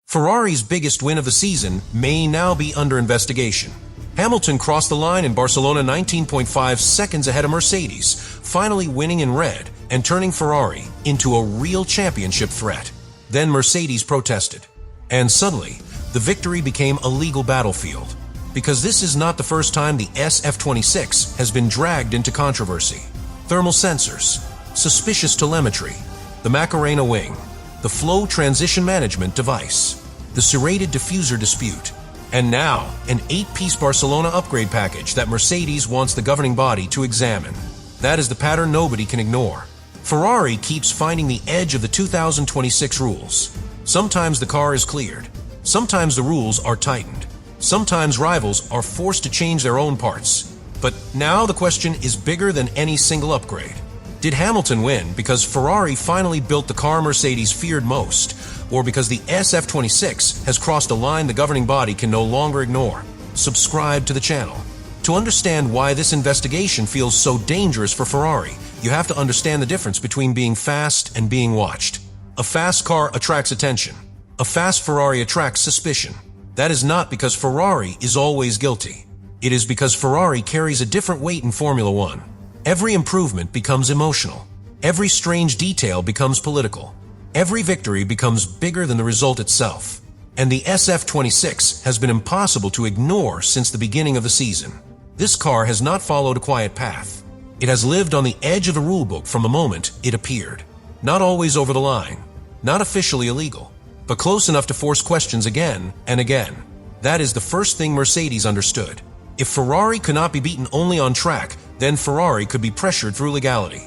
Ferrari's biggest win of the season may now be under investigation. Hamilton crossed the line in Barcelona 19.5 seconds ahead of Mercedes, finally winning in red and turning Ferrari into a real championship threat. Then Mercedes protested. And suddenly, the victory became a legal battlefield. Because this is not the first time the SF-26 has been dragged into controversy. Thermal sensors, suspicious telemetry, the Macarena wing, the flow transition management device, the serrated diffuser dispute, and now an 8-piece Barcelona upgrade package that Mercedes wants the governing body to examine. That is the pattern nobody can ignore. Ferrari keeps finding the edge of the 2026 rules. Sometimes the car is cleared. Sometimes the rules are tightened. Sometimes rivals are forced to change their own parts. But now the question is bigger than any single upgrade. Did Hamilton win because Ferrari finally built the car Mercedes feared most, or because the SF-26 has crossed a line the governing body can no longer ignore? Subscribe to the channel. To understand why this investigation feels so dangerous for Ferrari, you have to understand the difference between being fast and being watched. A fast car attracts attention. A fast Ferrari attracts suspicion. That is not because Ferrari is always guilty. It is because Ferrari carries a different weight in Formula One. Every improvement becomes emotional. Every strange detail becomes political. Every victory becomes bigger than the result itself. And the SF-26 has been impossible to ignore since the beginning of the season. This car has not followed a quiet path. It has lived on the edge of the rulebook from the moment it appeared. Not always over the line, not officially illegal, but close enough to force questions again and again. That is the first thing Mercedes understood. If Ferrari could not be beaten only on track, then Ferrari could be pressured through legality.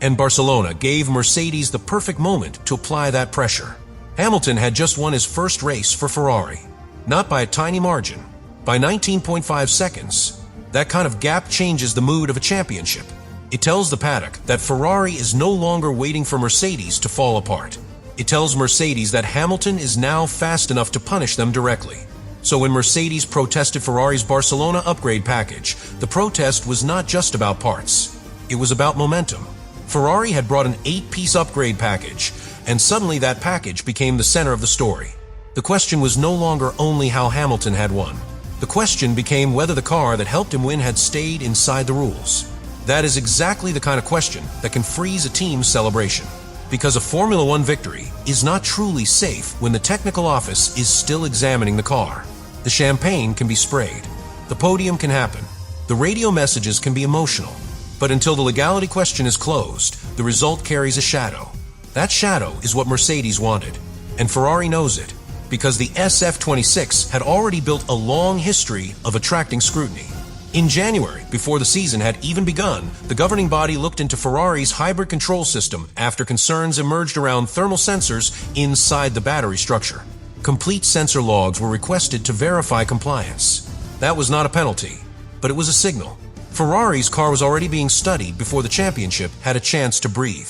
And Barcelona gave Mercedes the perfect moment to apply that pressure. Hamilton had just won his first race for Ferrari. Not by a tiny margin, by 19.5 seconds. That kind of gap changes the mood of a championship. It tells the paddock that Ferrari is no longer waiting for Mercedes to fall apart. It tells Mercedes that Hamilton is now fast enough to punish them directly. So when Mercedes protested Ferrari's Barcelona upgrade package, the protest was not just about parts. It was about momentum. Ferrari had brought an 8-piece upgrade package, and suddenly that package became the center of the story. The question was no longer only how Hamilton had won. The question became whether the car that helped him win had stayed inside the rules. That is exactly the kind of question that can freeze a team's celebration. Because a Formula One victory is not truly safe when the technical office is still examining the car. The champagne can be sprayed. The podium can happen. The radio messages can be emotional. But until the legality question is closed, the result carries a shadow. That shadow is what Mercedes wanted. And Ferrari knows it, because the SF-26 had already built a long history of attracting scrutiny. In January, before the season had even begun, the governing body looked into Ferrari's hybrid control system after concerns emerged around thermal sensors inside the battery structure. Complete sensor logs were requested to verify compliance. That was not a penalty, but it was a signal. Ferrari's car was already being studied before the championship had a chance to breathe.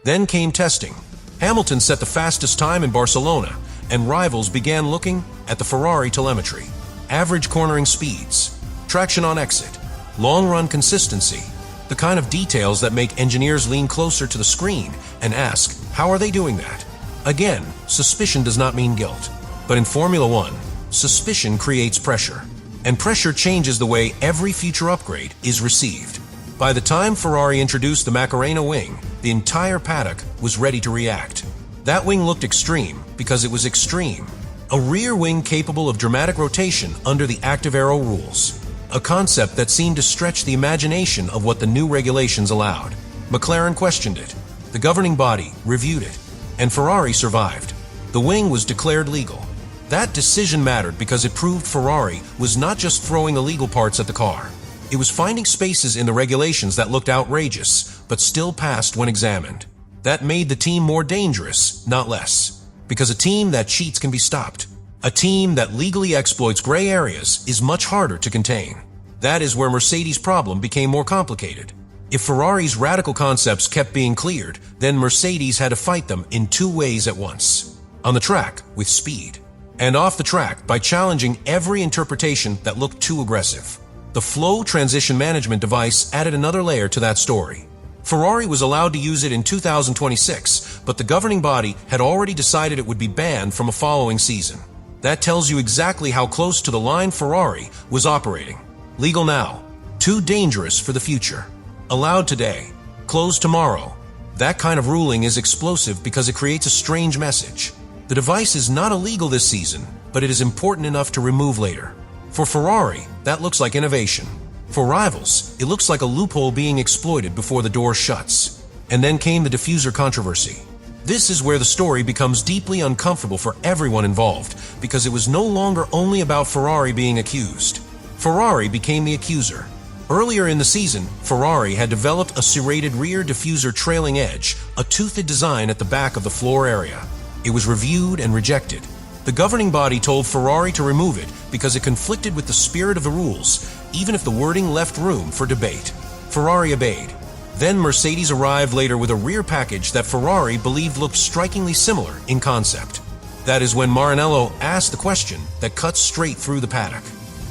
Then came testing. Hamilton set the fastest time in Barcelona, and rivals began looking at the Ferrari telemetry. Average cornering speeds, traction on exit, long-run consistency, the kind of details that make engineers lean closer to the screen and ask, how are they doing that? Again, suspicion does not mean guilt. But in Formula One, suspicion creates pressure. And pressure changes the way every future upgrade is received. By the time Ferrari introduced the Macarena wing, the entire paddock was ready to react. That wing looked extreme because it was extreme. A rear wing capable of dramatic rotation under the active aero rules. A concept that seemed to stretch the imagination of what the new regulations allowed. McLaren questioned it. The governing body reviewed it. And Ferrari survived. The wing was declared legal. That decision mattered because it proved Ferrari was not just throwing illegal parts at the car. It was finding spaces in the regulations that looked outrageous, but still passed when examined. That made the team more dangerous, not less. Because a team that cheats can be stopped. A team that legally exploits gray areas is much harder to contain. That is where Mercedes' problem became more complicated. If Ferrari's radical concepts kept being cleared, then Mercedes had to fight them in two ways at once. On the track, with speed. And off the track, by challenging every interpretation that looked too aggressive. The flow transition management device added another layer to that story. Ferrari was allowed to use it in 2026, but the governing body had already decided it would be banned from a following season. That tells you exactly how close to the line Ferrari was operating. Legal now. Too dangerous for the future. Allowed today. Closed tomorrow. That kind of ruling is explosive because it creates a strange message. The device is not illegal this season, but it is important enough to remove later. For Ferrari, that looks like innovation. For rivals, it looks like a loophole being exploited before the door shuts. And then came the diffuser controversy. This is where the story becomes deeply uncomfortable for everyone involved, because it was no longer only about Ferrari being accused. Ferrari became the accuser. Earlier in the season, Ferrari had developed a serrated rear diffuser trailing edge, a toothed design at the back of the floor area. It was reviewed and rejected. The governing body told Ferrari to remove it because it conflicted with the spirit of the rules, even if the wording left room for debate. Ferrari obeyed. Then Mercedes arrived later with a rear package that Ferrari believed looked strikingly similar in concept. That is when Maranello asked the question that cuts straight through the paddock.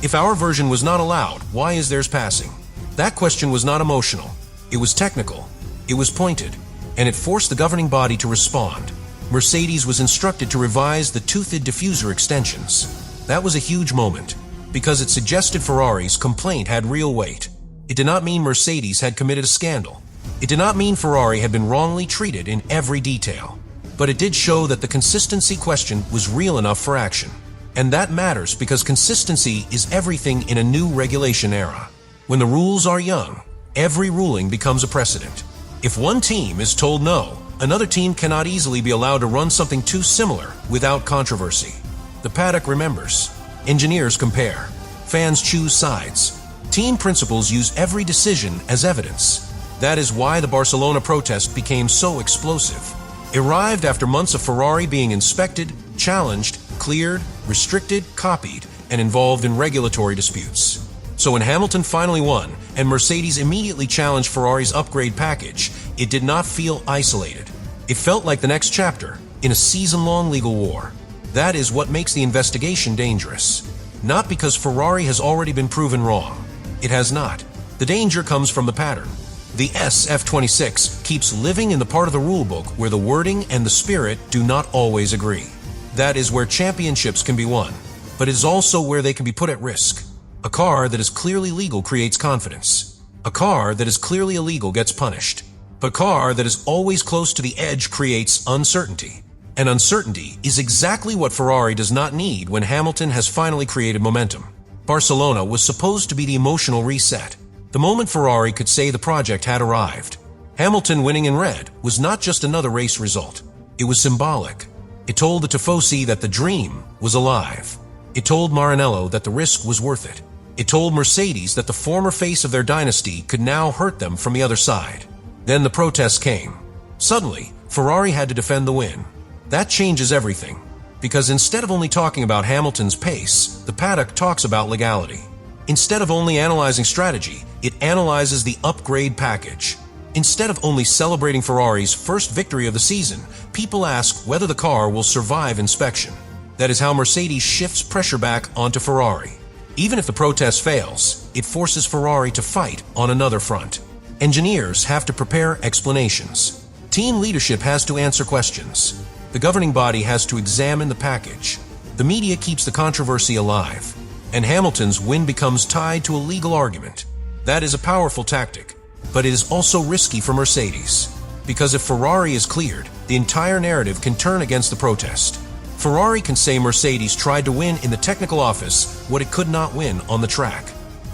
If our version was not allowed, why is theirs passing? That question was not emotional. It was technical. It was pointed. And it forced the governing body to respond. Mercedes was instructed to revise the toothed diffuser extensions. That was a huge moment, because it suggested Ferrari's complaint had real weight. It did not mean Mercedes had committed a scandal. It did not mean Ferrari had been wrongly treated in every detail. But it did show that the consistency question was real enough for action. And that matters because consistency is everything in a new regulation era. When the rules are young, every ruling becomes a precedent. If one team is told no, another team cannot easily be allowed to run something too similar without controversy. The paddock remembers. Engineers compare. Fans choose sides. Team principals use every decision as evidence. That is why the Barcelona protest became so explosive. It arrived after months of Ferrari being inspected, challenged, cleared, restricted, copied, and involved in regulatory disputes. So when Hamilton finally won, and Mercedes immediately challenged Ferrari's upgrade package, it did not feel isolated. It felt like the next chapter in a season-long legal war. That is what makes the investigation dangerous. Not because Ferrari has already been proven wrong. It has not. The danger comes from the pattern. The SF-26 keeps living in the part of the rulebook where the wording and the spirit do not always agree. That is where championships can be won, but it is also where they can be put at risk. A car that is clearly legal creates confidence. A car that is clearly illegal gets punished. But a car that is always close to the edge creates uncertainty. And uncertainty is exactly what Ferrari does not need when Hamilton has finally created momentum. Barcelona was supposed to be the emotional reset. The moment Ferrari could say the project had arrived. Hamilton winning in red was not just another race result. It was symbolic. It told the Tifosi that the dream was alive. It told Maranello that the risk was worth it. It told Mercedes that the former face of their dynasty could now hurt them from the other side. Then the protests came. Suddenly, Ferrari had to defend the win. That changes everything, because instead of only talking about Hamilton's pace, the paddock talks about legality. Instead of only analyzing strategy, it analyzes the upgrade package. Instead of only celebrating Ferrari's first victory of the season, people ask whether the car will survive inspection. That is how Mercedes shifts pressure back onto Ferrari. Even if the protest fails, it forces Ferrari to fight on another front. Engineers have to prepare explanations. Team leadership has to answer questions. The governing body has to examine the package. The media keeps the controversy alive. And Hamilton's win becomes tied to a legal argument. That is a powerful tactic, but it is also risky for Mercedes. Because if Ferrari is cleared, the entire narrative can turn against the protest. Ferrari can say Mercedes tried to win in the technical office what it could not win on the track.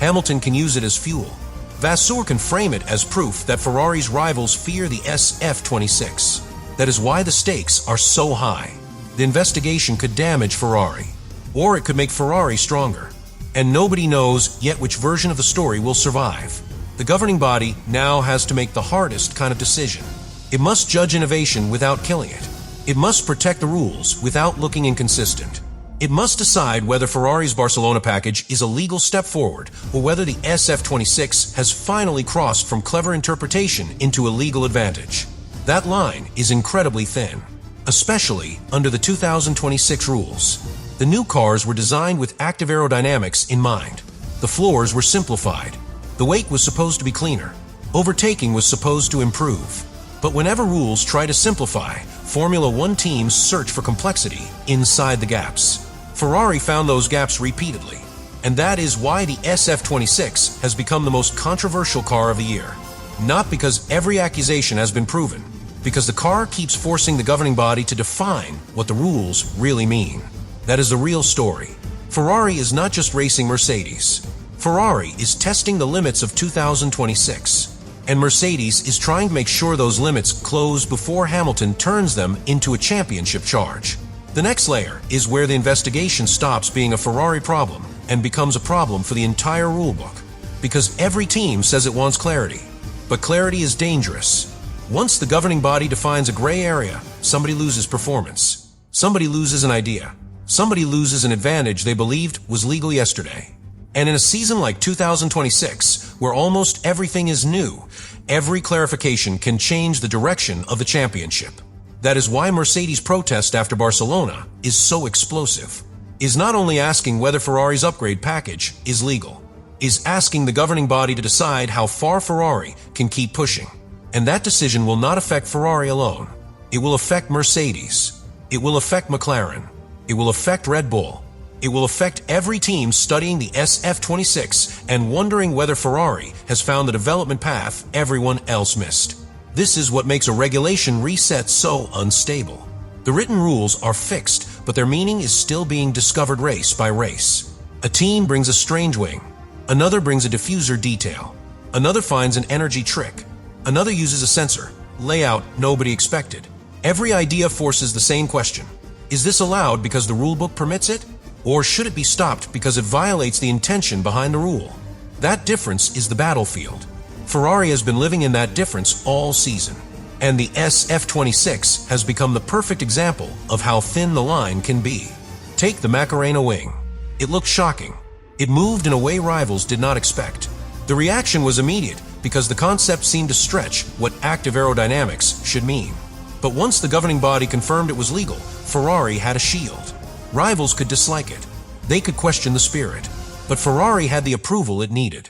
Hamilton can use it as fuel. Vasseur can frame it as proof that Ferrari's rivals fear the SF-26. That is why the stakes are so high. The investigation could damage Ferrari, or it could make Ferrari stronger. And nobody knows yet which version of the story will survive. The governing body now has to make the hardest kind of decision. It must judge innovation without killing it. It must protect the rules without looking inconsistent. It must decide whether Ferrari's Barcelona package is a legal step forward or whether the SF-26 has finally crossed from clever interpretation into a legal advantage. That line is incredibly thin, especially under the 2026 rules. The new cars were designed with active aerodynamics in mind. The floors were simplified. The wake was supposed to be cleaner. Overtaking was supposed to improve. But whenever rules try to simplify, Formula One teams search for complexity inside the gaps. Ferrari found those gaps repeatedly, and that is why the SF-26 has become the most controversial car of the year. Not because every accusation has been proven, because the car keeps forcing the governing body to define what the rules really mean. That is the real story. Ferrari is not just racing Mercedes. Ferrari is testing the limits of 2026, and Mercedes is trying to make sure those limits close before Hamilton turns them into a championship charge. The next layer is where the investigation stops being a Ferrari problem and becomes a problem for the entire rulebook, because every team says it wants clarity. But clarity is dangerous. Once the governing body defines a gray area, somebody loses performance. Somebody loses an idea. Somebody loses an advantage they believed was legal yesterday. And in a season like 2026, where almost everything is new, every clarification can change the direction of the championship. That is why Mercedes' protest after Barcelona is so explosive. Is not only asking whether Ferrari's upgrade package is legal, is asking the governing body to decide how far Ferrari can keep pushing. And that decision will not affect Ferrari alone. It will affect Mercedes. It will affect McLaren. It will affect Red Bull. It will affect every team studying the SF-26 and wondering whether Ferrari has found the development path everyone else missed. This is what makes a regulation reset so unstable. The written rules are fixed, but their meaning is still being discovered race by race. A team brings a strange wing. Another brings a diffuser detail. Another finds an energy trick. Another uses a sensor, layout nobody expected. Every idea forces the same question. Is this allowed because the rulebook permits it? Or should it be stopped because it violates the intention behind the rule? That difference is the battlefield. Ferrari has been living in that difference all season. And the SF-26 has become the perfect example of how thin the line can be. Take the Macarena wing. It looked shocking. It moved in a way rivals did not expect. The reaction was immediate because the concept seemed to stretch what active aerodynamics should mean. But once the governing body confirmed it was legal, Ferrari had a shield. Rivals could dislike it. They could question the spirit. But Ferrari had the approval it needed.